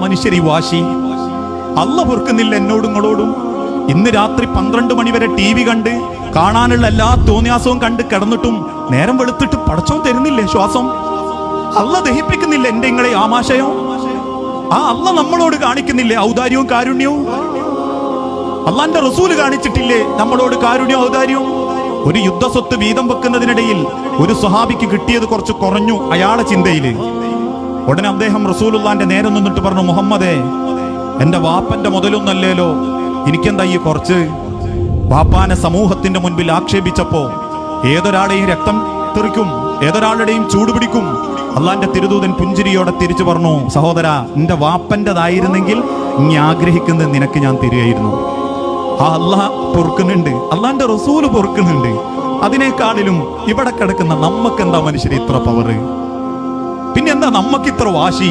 മനുഷ്യർ ഈ വാശി? അല്ല പൊറുക്കുന്നില്ല എന്നോടും നിങ്ങളോടും. ഇന്ന് രാത്രി 12 മണി വരെ TV കണ്ട് കാണാനുള്ള എല്ലാ തോന്നിയാസവും കണ്ട് കിടന്നിട്ടും നേരം വെളുത്തിട്ട് പടച്ചോൻ തരുന്നില്ലേ ശ്വാസം? അല്ല ദഹിപ്പിക്കുന്നില്ല എന്റെ നിങ്ങളെ ആമാശയം? ആ അല്ല നമ്മളോട് കാണിക്കുന്നില്ലേ ഔദാര്യവും കാരുണ്യവും? അള്ളാന്റെ റസൂല് കാണിച്ചിട്ടില്ലേ നമ്മളോട് കാരുണ്യവും ഔദാര്യവും? ഒരു യുദ്ധസ്വത്ത് വീതം വെക്കുന്നതിനിടയിൽ ഒരു സ്വഹാബിക്ക് കിട്ടിയത് കുറച്ച് കുറഞ്ഞു അയാളെ ചിന്തയില്. ഉടനെ അദ്ദേഹം റസൂലുള്ളാന്റെ നേരെ നിന്നിട്ട് പറഞ്ഞു, മുഹമ്മദേ, എന്റെ വാപ്പന്റെ മുതലൊന്നല്ലേലോ, എനിക്കെന്താ ഈ കുറച്ച്? വാപ്പാനെ സമൂഹത്തിന്റെ മുൻപിൽ ആക്ഷേപിച്ചപ്പോ ഏതൊരാളെയും രക്തം തെറിക്കും, ഏതൊരാളുടെയും ചൂടുപിടിക്കും. അള്ളാന്റെ തിരുദൂതൻ പുഞ്ചിരിയോടെ തിരിച്ചു പറഞ്ഞു, സഹോദര, നിന്റെ വാപ്പന്റെതായിരുന്നെങ്കിൽ നീ ആഗ്രഹിക്കുന്നത് നിനക്ക് ഞാൻ തരുകയായിരുന്നു. ആ അള്ളാഹ് പൊറുക്കുന്നുണ്ട്, അള്ളാന്റെ റസൂല് പൊറുക്കുന്നുണ്ട്. അതിനേക്കാളിലും ഇവിടെ കിടക്കുന്ന നമ്മക്കെന്താ മനുഷ്യർ ഇത്ര പവറ്? പിന്നെ എന്താ നമ്മക്ക് ഇത്ര വാശി?